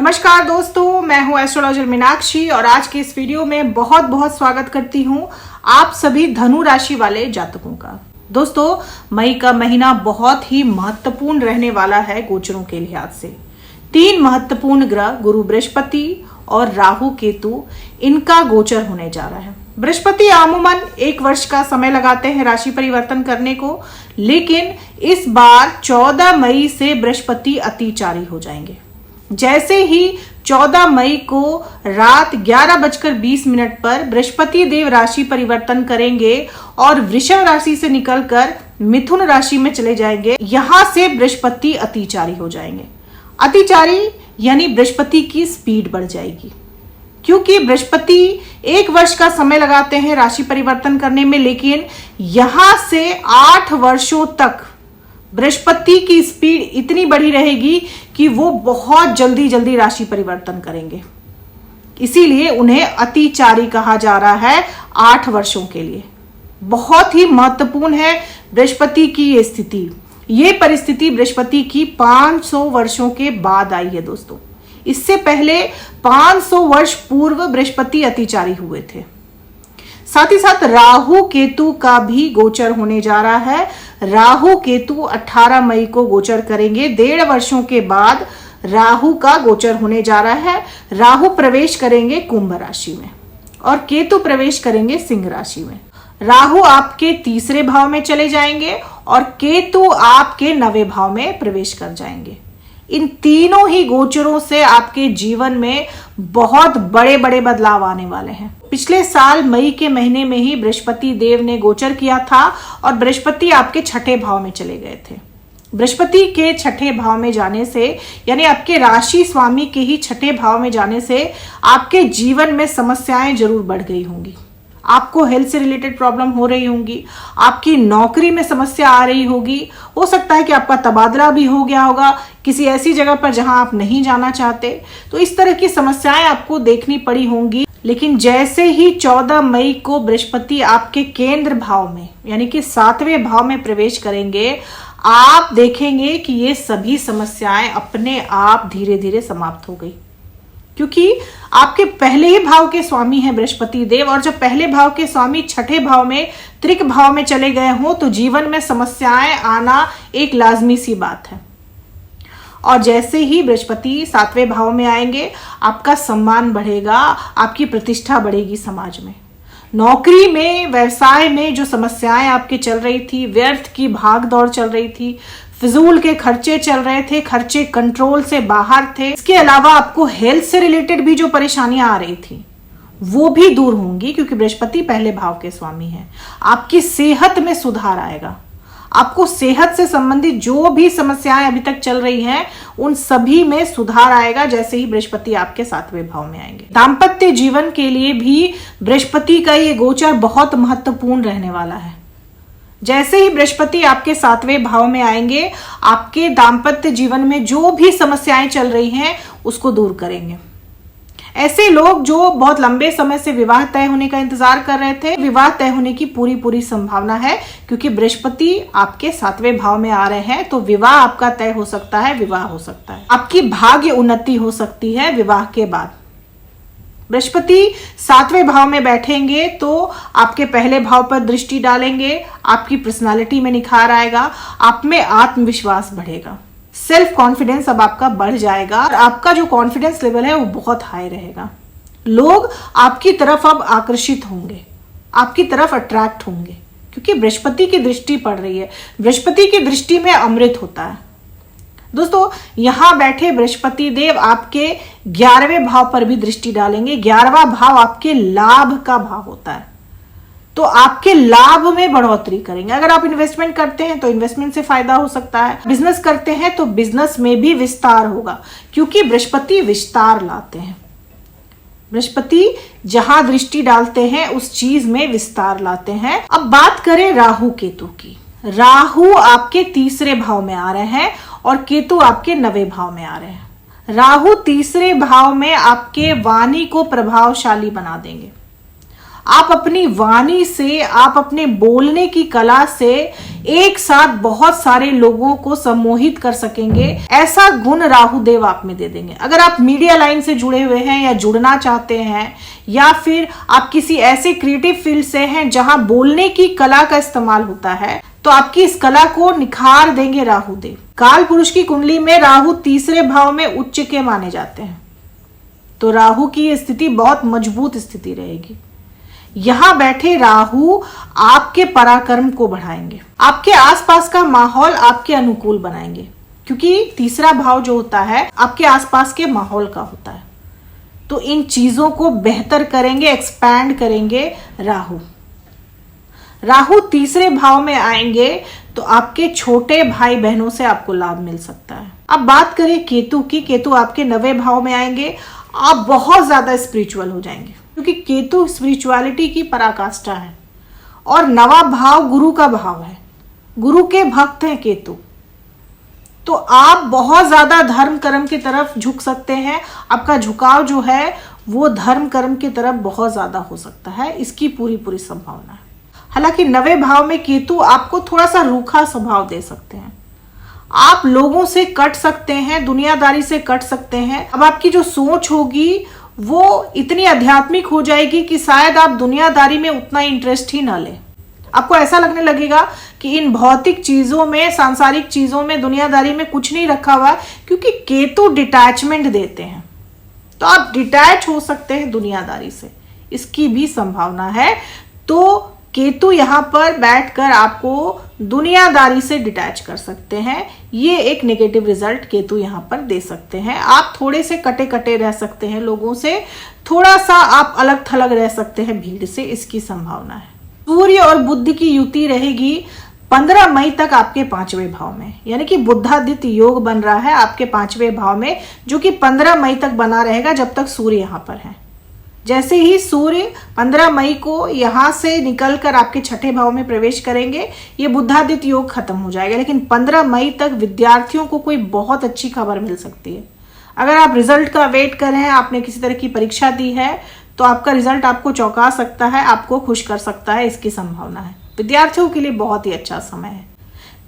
नमस्कार दोस्तों, मैं हूं एस्ट्रोलॉजर मीनाक्षी और आज के इस वीडियो में बहुत बहुत स्वागत करती हूं आप सभी धनु राशि वाले जातकों का। दोस्तों, मई का महीना बहुत ही महत्वपूर्ण रहने वाला है गोचरों के लिहाज से। 3 महत्वपूर्ण ग्रह गुरु बृहस्पति और राहु केतु, इनका गोचर होने जा रहा है। बृहस्पति अमूमन 1 वर्ष का समय लगाते हैं राशि परिवर्तन करने को, लेकिन इस बार 14 मई से बृहस्पति अतिचारी हो जाएंगे। जैसे ही 14 मई को रात 11:20 पर बृहस्पति देव राशि परिवर्तन करेंगे और वृषभ राशि से निकलकर मिथुन राशि में चले जाएंगे। यहां से बृहस्पति अतिचारी हो जाएंगे। अतिचारी यानी बृहस्पति की स्पीड बढ़ जाएगी, क्योंकि बृहस्पति 1 वर्ष का समय लगाते हैं राशि परिवर्तन करने में, लेकिन यहां से 8 वर्षों तक बृहस्पति की स्पीड इतनी बड़ी रहेगी कि वो बहुत जल्दी राशि परिवर्तन करेंगे। इसीलिए उन्हें अतिचारी कहा जा रहा है 8 वर्षों के लिए। बहुत ही महत्वपूर्ण है बृहस्पति की ये स्थिति। ये परिस्थिति बृहस्पति की 500 वर्षों के बाद आई है दोस्तों। इससे पहले 500 वर्ष पूर्व बृहस्पति अतिचारी हुए थे। साथ ही साथ राहु केतु का भी गोचर होने जा रहा है। राहु केतु 18 मई को गोचर करेंगे। 1.5 वर्षों के बाद राहु का गोचर होने जा रहा है। राहु प्रवेश करेंगे कुंभ राशि में और केतु प्रवेश करेंगे सिंह राशि में। राहु आपके 3रे भाव में चले जाएंगे और केतु आपके 9वें भाव में प्रवेश कर जाएंगे। इन तीनों ही गोचरों से आपके जीवन में बहुत बड़े बड़े बदलाव आने वाले हैं। पिछले साल मई के महीने में ही बृहस्पति देव ने गोचर किया था और बृहस्पति आपके 6ठे भाव में चले गए थे। बृहस्पति के 6ठे भाव में जाने से, यानी आपके राशि स्वामी के ही 6ठे भाव में जाने से आपके जीवन में समस्याएं जरूर बढ़ गई होंगी। आपको हेल्थ से रिलेटेड प्रॉब्लम हो रही होंगी, आपकी नौकरी में समस्या आ रही होगी, हो सकता है कि आपका तबादला भी हो गया होगा किसी ऐसी जगह पर जहां आप नहीं जाना चाहते। तो इस तरह की समस्याएं आपको देखनी पड़ी होंगी। लेकिन जैसे ही 14 मई को बृहस्पति आपके केंद्र भाव में यानी कि 7वें भाव में प्रवेश करेंगे, आप देखेंगे कि ये सभी समस्याएं अपने आप धीरे धीरे समाप्त हो गई, क्योंकि आपके पहले ही भाव के स्वामी हैं बृहस्पति देव, और जब पहले भाव के स्वामी 6ठे भाव में त्रिक भाव में चले गए हों तो जीवन में समस्याएं आना एक लाजमी सी बात है। और जैसे ही बृहस्पति 7वें भाव में आएंगे, आपका सम्मान बढ़ेगा, आपकी प्रतिष्ठा बढ़ेगी समाज में। नौकरी में, व्यवसाय में जो समस्याएं आपके चल रही थी, व्यर्थ की भाग दौड़ चल रही थी, फिजूल के खर्चे चल रहे थे, खर्चे कंट्रोल से बाहर थे, इसके अलावा आपको हेल्थ से रिलेटेड भी जो परेशानियां आ रही थी वो भी दूर होंगी, क्योंकि बृहस्पति पहले भाव के स्वामी हैं। आपकी सेहत में सुधार आएगा। आपको सेहत से संबंधित जो भी समस्याएं अभी तक चल रही हैं उन सभी में सुधार आएगा जैसे ही बृहस्पति आपके 7वें भाव में आएंगे। दाम्पत्य जीवन के लिए भी बृहस्पति का ये गोचर बहुत महत्वपूर्ण रहने वाला है। जैसे ही बृहस्पति आपके 7वें भाव में आएंगे, आपके दाम्पत्य जीवन में जो भी समस्याएं चल रही हैं उसको दूर करेंगे। ऐसे लोग जो बहुत लंबे समय से विवाह तय होने का इंतजार कर रहे थे, विवाह तय होने की पूरी संभावना है, क्योंकि बृहस्पति आपके 7वें भाव में आ रहे हैं। तो विवाह आपका तय हो सकता है, विवाह हो सकता है, आपकी भाग्य उन्नति हो सकती है विवाह के बाद। बृहस्पति 7वें भाव में बैठेंगे तो आपके पहले भाव पर दृष्टि डालेंगे, आपकी पर्सनालिटी में निखार आएगा, आप में आत्मविश्वास बढ़ेगा, सेल्फ कॉन्फिडेंस अब आपका बढ़ जाएगा और आपका जो कॉन्फिडेंस लेवल है वो बहुत हाई रहेगा। लोग आपकी तरफ अब आकर्षित होंगे, आपकी तरफ अट्रैक्ट होंगे, क्योंकि बृहस्पति की दृष्टि पड़ रही है। बृहस्पति की दृष्टि में अमृत होता है दोस्तों। यहां बैठे बृहस्पति देव आपके 11वें भाव पर भी दृष्टि डालेंगे। 11वां भाव आपके लाभ का भाव होता है, तो आपके लाभ में बढ़ोतरी करेंगे। अगर आप इन्वेस्टमेंट करते हैं तो इन्वेस्टमेंट से फायदा हो सकता है, बिजनेस करते हैं तो बिजनेस में भी विस्तार होगा, क्योंकि बृहस्पति विस्तार लाते हैं। बृहस्पति जहां दृष्टि डालते हैं उस चीज में विस्तार लाते हैं। अब बात करें राहु केतु की। राहु आपके 3रे भाव में आ रहे हैं और केतु आपके 9वें भाव में आ रहे हैं। राहु 3रे भाव में आपके वाणी को प्रभावशाली बना देंगे, आप अपनी वाणी से, आप अपने बोलने की कला से एक साथ बहुत सारे लोगों को सम्मोहित कर सकेंगे। ऐसा गुण राहु देव आप में दे देंगे। अगर आप मीडिया लाइन से जुड़े हुए हैं या जुड़ना चाहते हैं, या फिर आप किसी ऐसे क्रिएटिव फील्ड से हैं जहां बोलने की कला का इस्तेमाल होता है, तो आपकी इस कला को निखार देंगे राहु देव। काल पुरुष की कुंडली में राहु तीसरे भाव में उच्च के माने जाते हैं, तो राहु की स्थिति बहुत मजबूत स्थिति रहेगी। यहां बैठे राहु आपके पराक्रम को बढ़ाएंगे, आपके आसपास का माहौल आपके अनुकूल बनाएंगे, क्योंकि तीसरा भाव जो होता है आपके आसपास के माहौल का होता है। तो इन चीजों को बेहतर करेंगे, एक्सपैंड करेंगे राहु। राहु तीसरे भाव में आएंगे तो आपके छोटे भाई बहनों से आपको लाभ मिल सकता है। अब बात करें केतु की, केतु आपके 9वें भाव में आएंगे। आप बहुत ज्यादा स्पिरिचुअल हो जाएंगे, क्योंकि केतु स्पिरिचुअलिटी की पराकाष्ठा है और 9वां भाव गुरु का भाव है, गुरु के भक्त हैं केतु। तो आप बहुत ज्यादा धर्म कर्म की तरफ झुक सकते हैं। आपका झुकाव जो है वो धर्म कर्म की तरफ बहुत ज्यादा हो सकता है, इसकी पूरी संभावना है। हालांकि 9वें भाव में केतु आपको थोड़ा सा रूखा स्वभाव दे सकते हैं। आप लोगों से कट सकते हैं, दुनियादारी से कट सकते हैं। अब आपकी जो सोच होगी वो इतनी आध्यात्मिक हो जाएगी कि शायद आप दुनियादारी में उतना इंटरेस्ट ही ना लें। आपको ऐसा लगने लगेगा कि इन भौतिक चीजों में, सांसारिक चीजों में, दुनियादारी में कुछ नहीं रखा हुआ, क्योंकि केतु डिटैचमेंट देते हैं। तो आप डिटैच हो सकते हैं दुनियादारी से, इसकी भी संभावना है। तो केतु यहां पर बैठकर आपको दुनियादारी से डिटैच कर सकते हैं। ये एक नेगेटिव रिजल्ट केतु यहां पर दे सकते हैं। आप थोड़े से कटे कटे रह सकते हैं लोगों से, थोड़ा सा आप अलग थलग रह सकते हैं भीड़ से, इसकी संभावना है। सूर्य और बुध की युति रहेगी 15 मई तक आपके 5वें भाव में, यानी कि बुधादित्य योग बन रहा है आपके 5वें भाव में, जो कि 15 मई तक बना रहेगा जब तक सूर्य यहां पर है। जैसे ही सूर्य 15 मई को यहां से निकलकर आपके 6ठे भाव में प्रवेश करेंगे, ये बुधादित्य योग खत्म हो जाएगा। लेकिन 15 मई तक विद्यार्थियों को कोई बहुत अच्छी खबर मिल सकती है। अगर आप रिजल्ट का वेट कर रहे हैं, आपने किसी तरह की परीक्षा दी है, तो आपका रिजल्ट आपको चौंका सकता है, आपको खुश कर सकता है, इसकी संभावना है। विद्यार्थियों के लिए बहुत ही अच्छा समय है।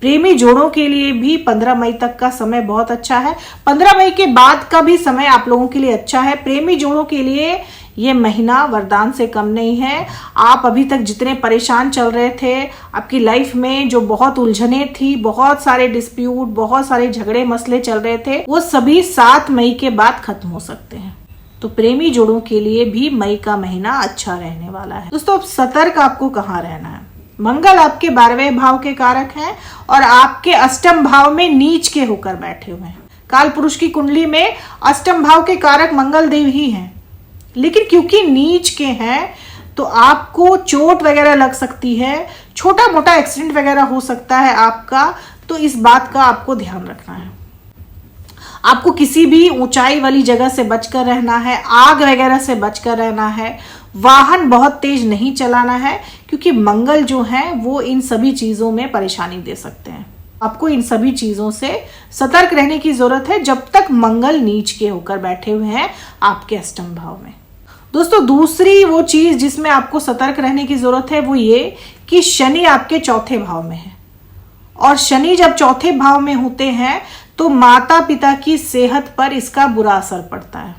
प्रेमी जोड़ों के लिए भी 15 मई तक का समय बहुत अच्छा है। 15 मई के बाद का भी समय आप लोगों के लिए अच्छा है। प्रेमी जोड़ों के लिए ये महीना वरदान से कम नहीं है। आप अभी तक जितने परेशान चल रहे थे, आपकी लाइफ में जो बहुत उलझने थी, बहुत सारे डिस्प्यूट, बहुत सारे झगड़े मसले चल रहे थे, वो सभी 7 मई के बाद खत्म हो सकते हैं। तो प्रेमी जोड़ों के लिए भी मई का महीना अच्छा रहने वाला है। दोस्तों, अब सतर्क आपको कहाँ रहना है। मंगल आपके 12वें भाव के कारक हैं और आपके अष्टम भाव में नीच के होकर बैठे हुए हैं। काल पुरुष की कुंडली में अष्टम भाव के कारक मंगल देव ही हैं, लेकिन क्योंकि नीच के हैं तो आपको चोट वगैरह लग सकती है, छोटा मोटा एक्सीडेंट वगैरह हो सकता है आपका। तो इस बात का आपको ध्यान रखना है। आपको किसी भी ऊंचाई वाली जगह से बचकर रहना है, आग वगैरह से बचकर रहना है, वाहन बहुत तेज नहीं चलाना है, क्योंकि मंगल जो है वो इन सभी चीजों में परेशानी दे सकते हैं। आपको इन सभी चीजों से सतर्क रहने की जरूरत है जब तक मंगल नीच के होकर बैठे हुए हैं आपके अष्टम भाव में। दोस्तों, दूसरी वो चीज जिसमें आपको सतर्क रहने की जरूरत है वो ये कि शनि आपके 4थे भाव में है, और शनि जब 4थे भाव में होते हैं तो माता पिता की सेहत पर इसका बुरा असर पड़ता है।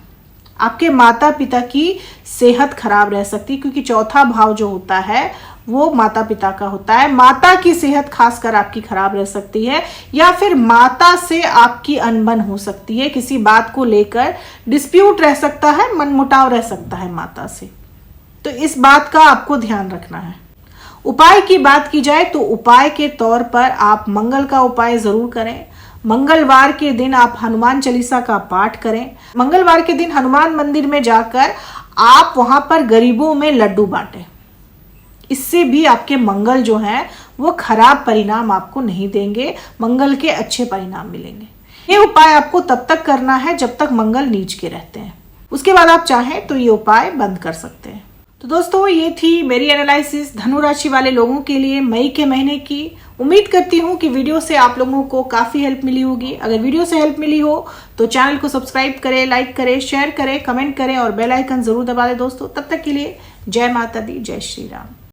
आपके माता पिता की सेहत खराब रह सकती है, क्योंकि 4था भाव जो होता है वो माता पिता का होता है। माता की सेहत खासकर आपकी खराब रह सकती है, या फिर माता से आपकी अनबन हो सकती है, किसी बात को लेकर डिस्प्यूट रह सकता है, मनमुटाव रह सकता है माता से। तो इस बात का आपको ध्यान रखना है। उपाय की बात की जाए तो उपाय के तौर पर आप मंगल का उपाय जरूर करें। मंगलवार के दिन आप हनुमान चालीसा का पाठ करें। मंगलवार के दिन हनुमान मंदिर में जाकर आप वहां पर गरीबों में लड्डू बांटें। इससे भी आपके मंगल जो है वो खराब परिणाम आपको नहीं देंगे, मंगल के अच्छे परिणाम मिलेंगे। ये उपाय आपको तब तक करना है जब तक मंगल नीच के रहते हैं। उसके बाद आप चाहें तो ये उपाय बंद कर सकते हैं। तो दोस्तों, ये थी मेरी एनालिसिस धनु राशि वाले लोगों के लिए मई के महीने की। उम्मीद करती हूँ कि वीडियो से आप लोगों को काफी हेल्प मिली होगी। अगर वीडियो से हेल्प मिली हो तो चैनल को सब्सक्राइब करें, लाइक करें, शेयर करें, कमेंट करें और बेल आइकन जरूर दबा दें दोस्तों। तब तक के लिए जय माता दी, जय श्री राम।